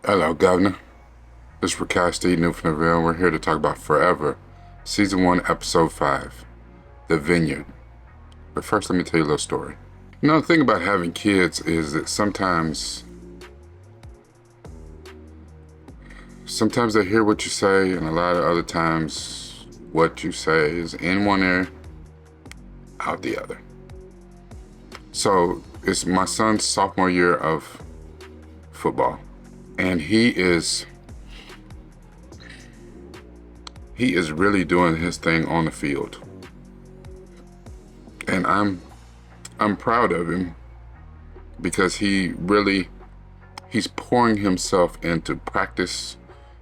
Hello, Governor. This is Keisha, New from the Ville. We're here to talk about Forever, Season 1, Episode 5, The Vineyard. But first, let me tell you a little story. You know, the thing about having kids is that sometimes they hear what you say, and a lot of other times what you say is in one ear, out the other. So it's my son's sophomore year of football, and he is really doing his thing on the field. And I'm proud of him because he's pouring himself into practice.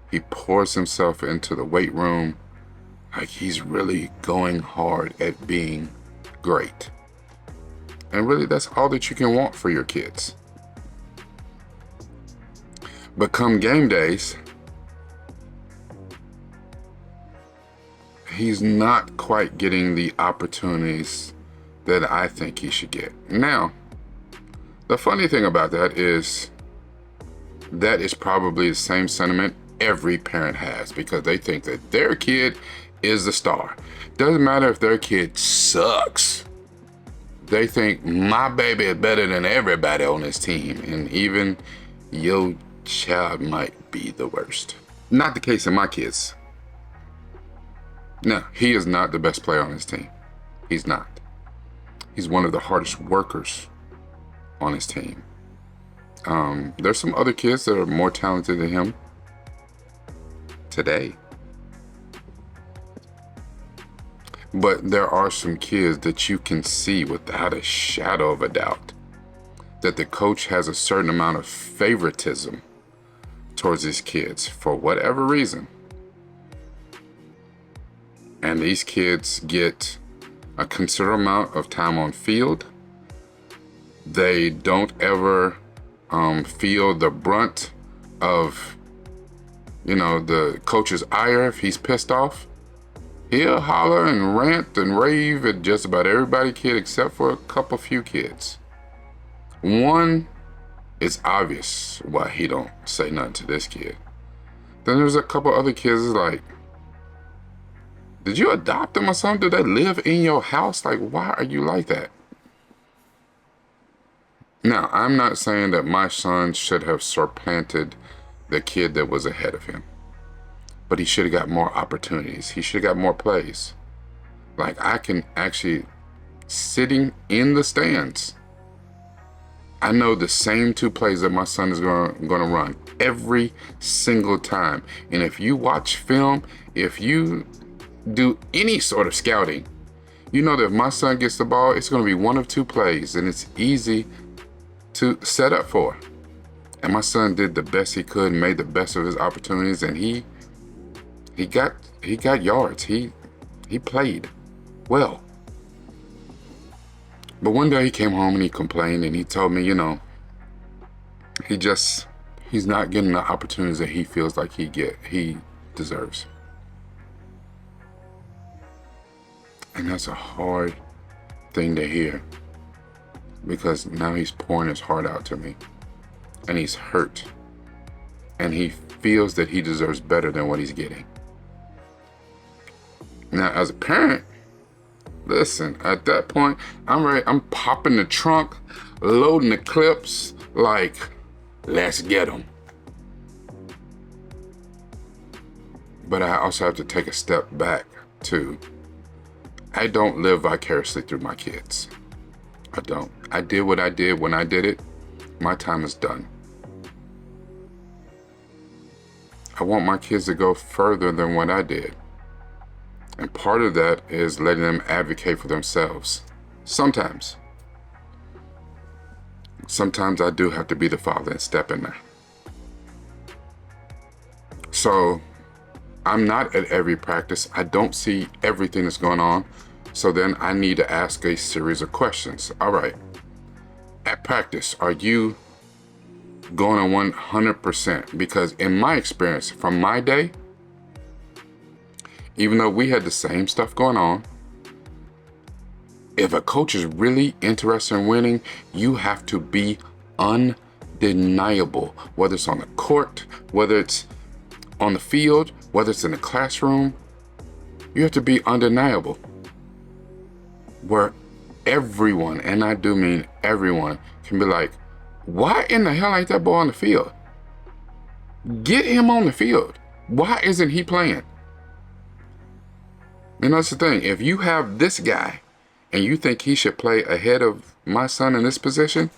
He pours himself into the weight room. Like, he's really going hard at being great. And really, that's all that you can want for your kids. But come game days, he's not quite getting the opportunities that I think he should get. Now, the funny thing about that is probably the same sentiment every parent has, because they think that their kid is the star. Doesn't matter if their kid sucks. They think my baby is better than everybody on this team, and even your child might be the worst. Not the case in my kids. No, he is not the best player on his team. He's not. He's one of the hardest workers on his team. There's some other kids that are more talented than him today. But there are some kids that you can see without a shadow of a doubt that the coach has a certain amount of favoritism towards his kids for whatever reason. And these kids get a considerable amount of time on field. They don't ever feel the brunt of, the coach's ire. If he's pissed off, he'll holler and rant and rave at just about everybody kid except for a few kids. One, it's obvious why he don't say nothing to this kid. Then there's a couple other kids like, did you adopt them or something? Do they live in your house? Like, why are you like that? Now, I'm not saying that my son should have supplanted the kid that was ahead of him, but he should have got more opportunities. He should have got more plays. Like, I can actually, sitting in the stands, I know the same two plays that my son is going to run every single time. And if you watch film, if you do any sort of scouting, you know that if my son gets the ball, it's going to be one of two plays, and it's easy to set up for. And my son did the best he could, made the best of his opportunities, and he got yards. He played well. But one day he came home and he complained, and he told me, he's not getting the opportunities that he feels like he deserves. And that's a hard thing to hear, because now he's pouring his heart out to me, and he's hurt, and he feels that he deserves better than what he's getting. Now, as a parent, listen, at that point, I'm ready. I'm popping the trunk, loading the clips, like, let's get them. But I also have to take a step back too. I don't live vicariously through my kids. I don't. I did what I did when I did it. My time is done. I want my kids to go further than what I did. And part of that is letting them advocate for themselves. Sometimes I do have to be the father and step in there. So I'm not at every practice. I don't see everything that's going on. So then I need to ask a series of questions. All right, at practice, are you going on 100%? Because in my experience from my day, even though we had the same stuff going on, if a coach is really interested in winning, you have to be undeniable, whether it's on the court, whether it's on the field, whether it's in the classroom. You have to be undeniable, where everyone, and I do mean everyone, can be like, why in the hell ain't that boy on the field? Get him on the field. Why isn't he playing? You know, that's the thing. If you have this guy and you think he should play ahead of my son in this position,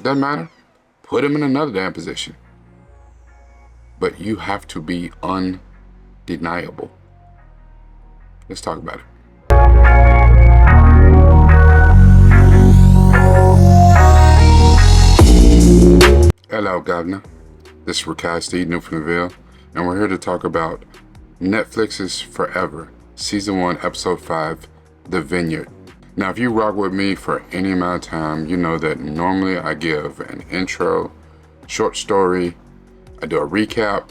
doesn't matter. Put him in another damn position. But you have to be undeniable. Let's talk about it. Hello, Governor. This is Rakai Steve Newfoundville, and we're here to talk about Netflix's Forever, Season 1, Episode 5, The Vineyard. Now, if you rock with me for any amount of time, you know that normally I give an intro, short story, I do a recap,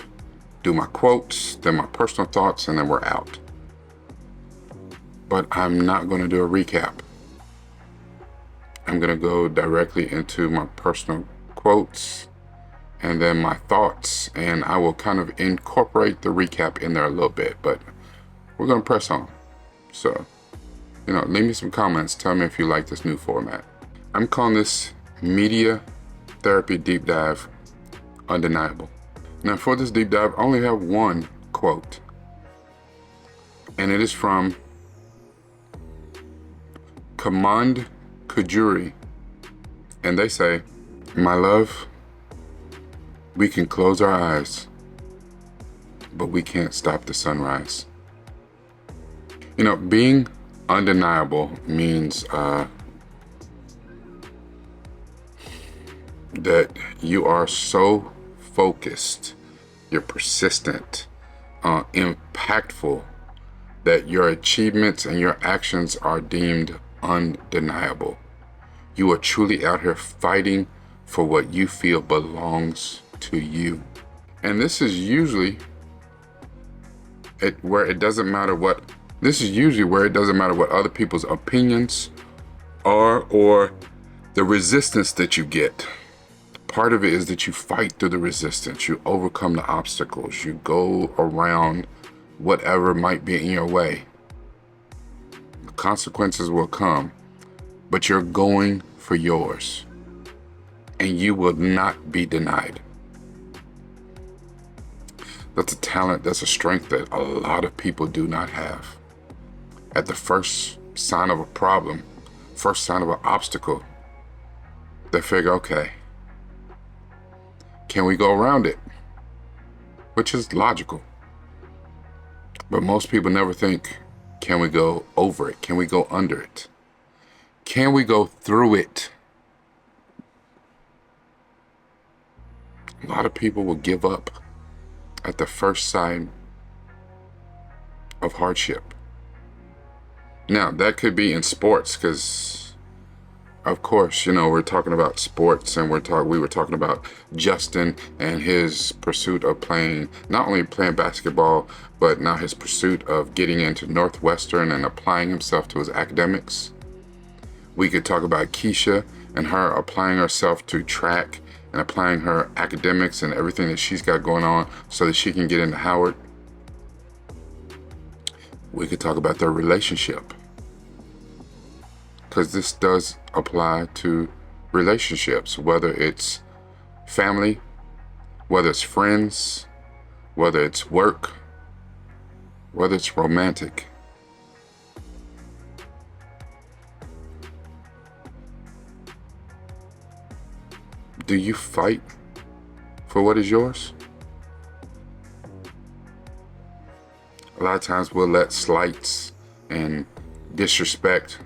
do my quotes, then my personal thoughts, and then we're out. But I'm not going to do a recap. I'm going to go directly into my personal quotes and then my thoughts, and I will kind of incorporate the recap in there a little bit, but we're going to press on. So, leave me some comments. Tell me if you like this new format. I'm calling this Media Therapy Deep Dive Undeniable. Now, for this deep dive, I only have one quote, and it is from Command Kujuri, and they say, "My love, we can close our eyes, but we can't stop the sunrise." Being undeniable means that you are so focused, you're persistent, impactful, that your achievements and your actions are deemed undeniable. You are truly out here fighting for what you feel belongs to you. And this is usually where it doesn't matter what other people's opinions are or the resistance that you get. Part of it is that you fight through the resistance, you overcome the obstacles, you go around whatever might be in your way. The consequences will come, but you're going for yours, and you will not be denied. That's a talent, that's a strength that a lot of people do not have. At the first sign of a problem, first sign of an obstacle, they figure, okay, can we go around it? Which is logical. But most people never think, can we go over it? Can we go under it? Can we go through it? A lot of people will give up at the first sign of hardship. Now, that could be in sports, because of course, we're talking about sports, and we were talking about Justin and his pursuit of not only playing basketball, but now his pursuit of getting into Northwestern and applying himself to his academics. We could talk about Keisha and her applying herself to track and applying her academics and everything that she's got going on so that she can get into Howard. We could talk about their relationship, because this does apply to relationships, whether it's family, whether it's friends, whether it's work, whether it's romantic. Do you fight for what is yours? A lot of times we'll let slights and disrespect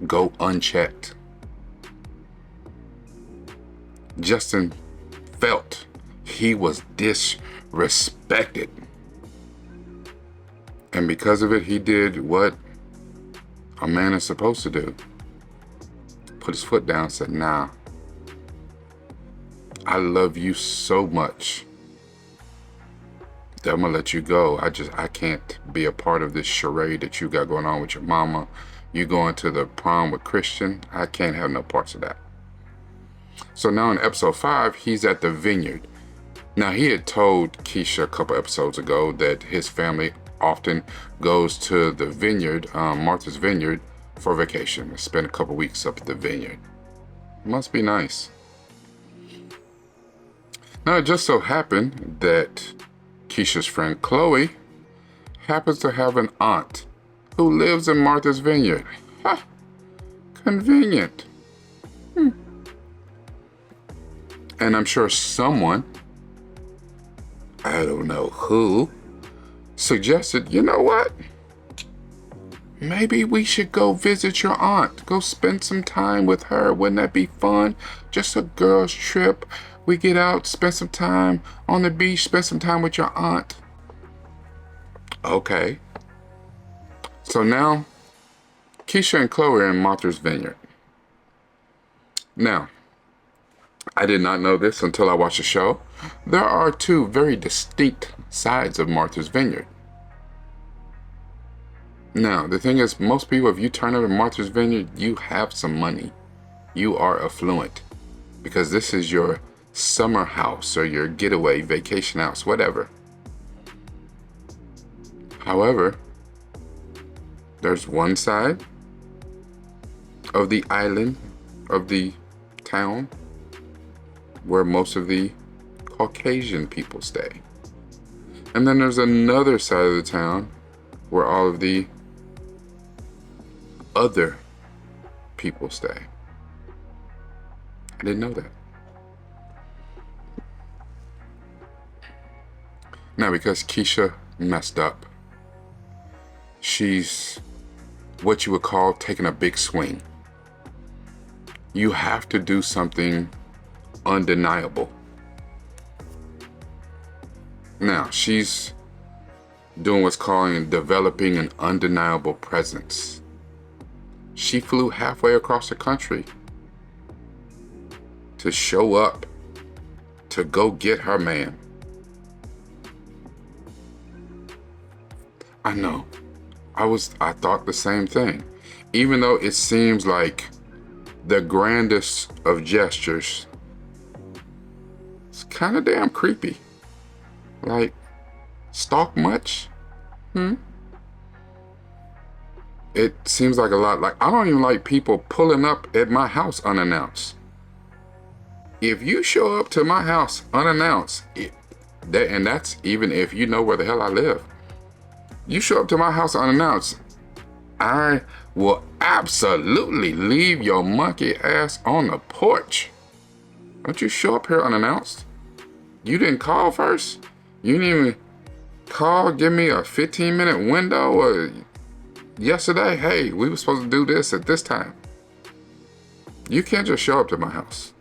go unchecked. Justin felt he was disrespected. And because of it, he did what a man is supposed to do. Put his foot down and said, nah, I love you so much that I'm gonna let you go. I can't be a part of this charade that you got going on with your mama. You going to the prom with Christian. I can't have no parts of that. So now in episode 5, he's at the Vineyard. Now, he had told Keisha a couple episodes ago that his family often goes to the Vineyard, Martha's Vineyard, for vacation and spend a couple weeks up at the Vineyard. Must be nice. Now, it just so happened that Keisha's friend Chloe happens to have an aunt who lives in Martha's Vineyard. Ha! Convenient. And I'm sure someone, I don't know who, suggested, you know what? Maybe we should go visit your aunt. Go spend some time with her. Wouldn't that be fun? Just a girls' trip. We get out, spend some time on the beach, spend some time with your aunt. Okay. So now, Keisha and Chloe are in Martha's Vineyard. Now, I did not know this until I watched the show. There are two very distinct sides of Martha's Vineyard. Now, the thing is, most people, if you turn up at Martha's Vineyard, you have some money. You are affluent. Because this is your summer house or your getaway vacation house, whatever. However, there's one side of the island, of the town, where most of the Caucasian people stay. And then there's another side of the town where all of the other people stay. I didn't know that. Now, because Keisha messed up, she's what you would call taking a big swing. You have to do something undeniable. Now, she's doing what's calling developing an undeniable presence. She flew halfway across the country to show up, to go get her man. I know. I thought the same thing. Even though it seems like the grandest of gestures, it's kind of damn creepy. Like, stalk much? It seems like a lot. Like, I don't even like people pulling up at my house unannounced. If you show up to my house unannounced, and that's even if you know where the hell I live, you show up to my house unannounced, I will absolutely leave your monkey ass on the porch. Don't you show up here unannounced? You didn't call first? You didn't even call, give me a 15-minute window or yesterday, hey, we were supposed to do this at this time. You can't just show up to my house,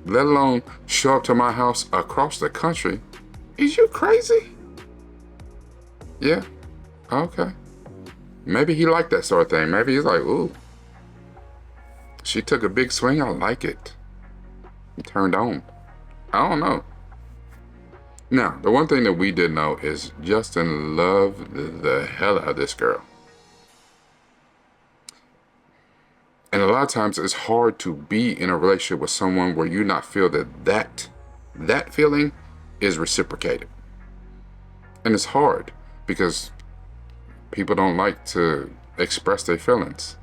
let alone show up to my house across the country. Is you crazy? Yeah, okay. Maybe he liked that sort of thing. Maybe he's like, ooh, she took a big swing, I like it. I'm turned on. I don't know. Now, the one thing that we did know is Justin loved the hell out of this girl. And a lot of times it's hard to be in a relationship with someone where you not feel that feeling is reciprocated. And it's hard because people don't like to express their feelings.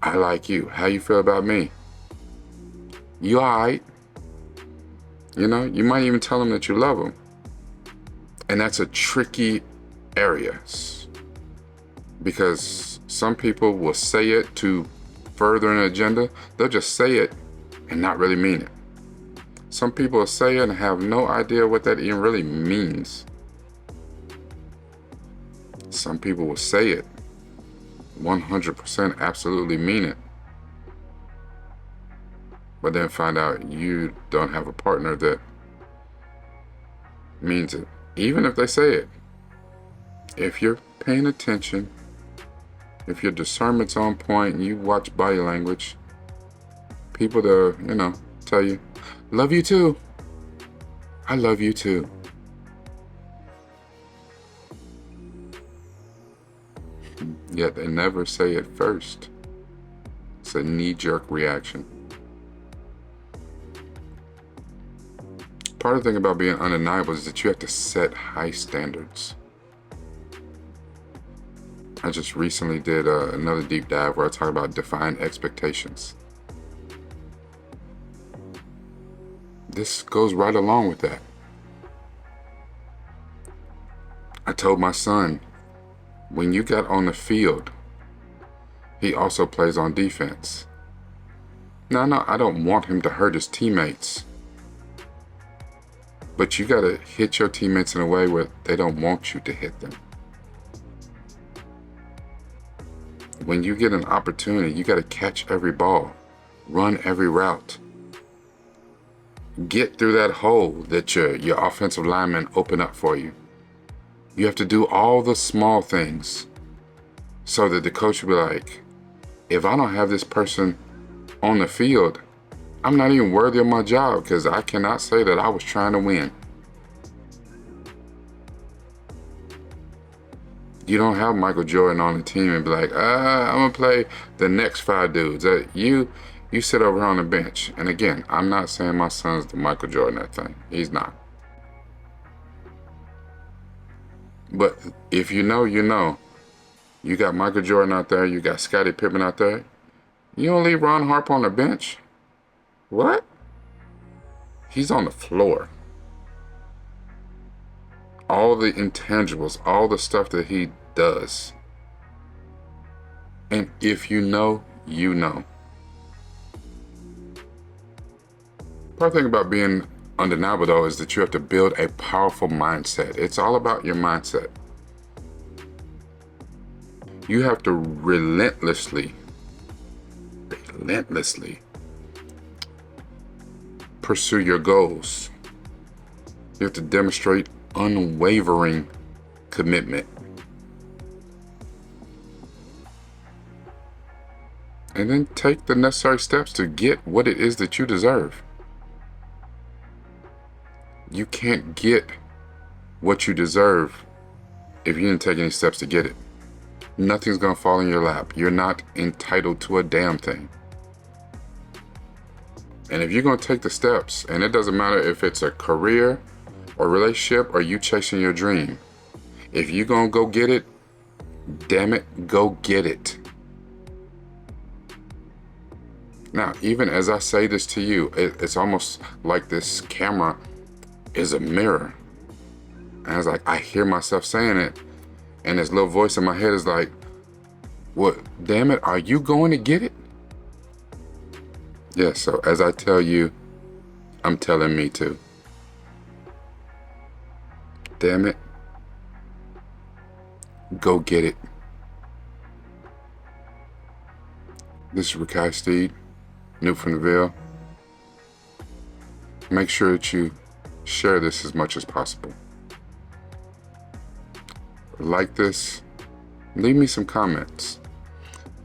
I like you. How you feel about me? You all right? You know, you might even tell them that you love them. And that's a tricky area because some people will say it to further an agenda. They'll just say it and not really mean it. Some people will say it and have no idea what that even really means. Some people will say it 100% absolutely mean it, but then find out you don't have a partner that means it. Even if they say it, if you're paying attention, if your discernment's on point and you watch body language, people that, tell you, love you too. I love you too. Yet they never say it first. It's a knee-jerk reaction. Part of the thing about being undeniable is that you have to set high standards. I just recently did another deep dive where I talk about defined expectations. This goes right along with that. I told my son, when you got on the field, he also plays on defense. Now, no, I don't want him to hurt his teammates. But you got to hit your teammates in a way where they don't want you to hit them. When you get an opportunity, you got to catch every ball, run every route, get through that hole that your offensive linemen open up for you. You have to do all the small things so that the coach will be like, if I don't have this person on the field, I'm not even worthy of my job, because I cannot say that I was trying to win. You don't have Michael Jordan on the team and be like, I'm going to play the next 5 dudes. You sit over here on the bench. And again, I'm not saying my son's the Michael Jordan that thing. He's not. But if you know, you know. You got Michael Jordan out there. You got Scottie Pippen out there. You don't leave Ron Harper on the bench. What? He's on the floor. All the intangibles, all the stuff that he does. And if you know, you know. Part of the thing about being undeniable, though, is that you have to build a powerful mindset. It's all about your mindset. You have to relentlessly pursue your goals. You have to demonstrate unwavering commitment. And then take the necessary steps to get what it is that you deserve. You can't get what you deserve if you didn't take any steps to get it. Nothing's going to fall in your lap. You're not entitled to a damn thing. And if you're going to take the steps, and it doesn't matter if it's a career or relationship or you chasing your dream, if you're going to go get it, damn it, go get it. Now, even as I say this to you, it's almost like this camera is a mirror. And I was like, I hear myself saying it, and this little voice in my head is like, what, damn it, are you going to get it? Yeah, so as I tell you, I'm telling me too. Damn it, go get it. This is Rakai Steed, Newt from the Ville. Make sure that you share this as much as possible. Like this, leave me some comments.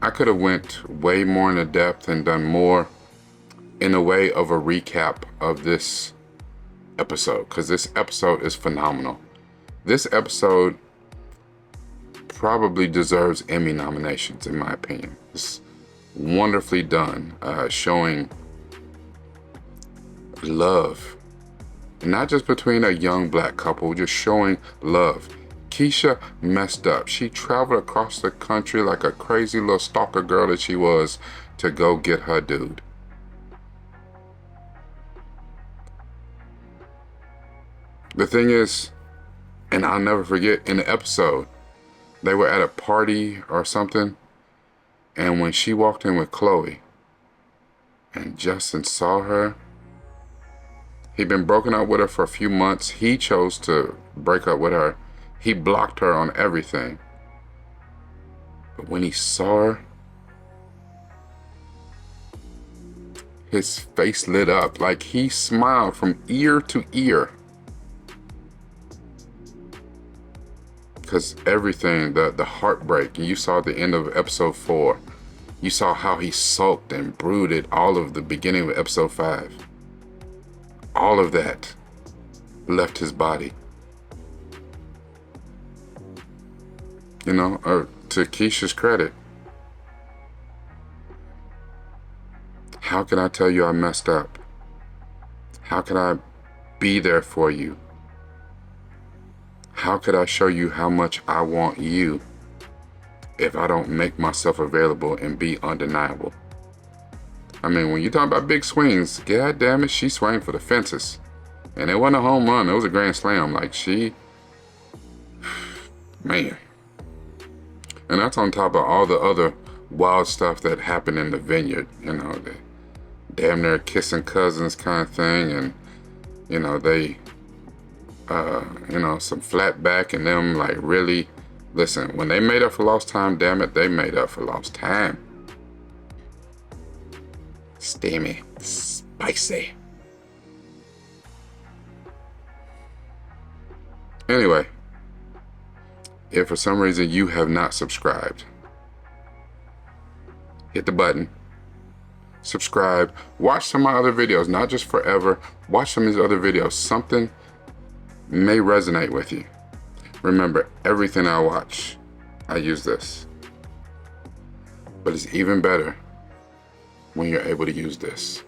I could have went way more into depth and done more in a way of a recap of this episode, because this episode is phenomenal. This episode probably deserves Emmy nominations, in my opinion. It's wonderfully done, showing love, not just between a young black couple, just showing love. Keisha messed up. She traveled across the country like a crazy little stalker girl that she was to go get her dude. The thing is, and I'll never forget, in the episode, they were at a party or something, and when she walked in with Chloe and Justin saw her, he'd been broken up with her for a few months. He chose to break up with her. He blocked her on everything. But when he saw her, his face lit up. Like he smiled from ear to ear. Because everything, the heartbreak, and you saw at the end of episode 4, you saw how he sulked and brooded all of the beginning of episode 5. All of that left his body. You know, to Keisha's credit, how can I tell you I messed up? How can I be there for you. How could I show you how much I want you if I don't make myself available and be undeniable? I mean, when you talk about big swings, god damn it, she swung for the fences. And it wasn't a home run, it was a grand slam. Like, man. And that's on top of all the other wild stuff that happened in the Vineyard. You know, the damn near kissing cousins kind of thing. And, you know, they, some flat back and them, like, really, listen, when they made up for lost time, damn it, they made up for lost time. Steamy, spicy. Anyway, if for some reason you have not subscribed, hit the button, subscribe, watch some of my other videos, not just forever, watch some of these other videos. Something may resonate with you. Remember, everything I watch, I use this. But it's even better when you're able to use this.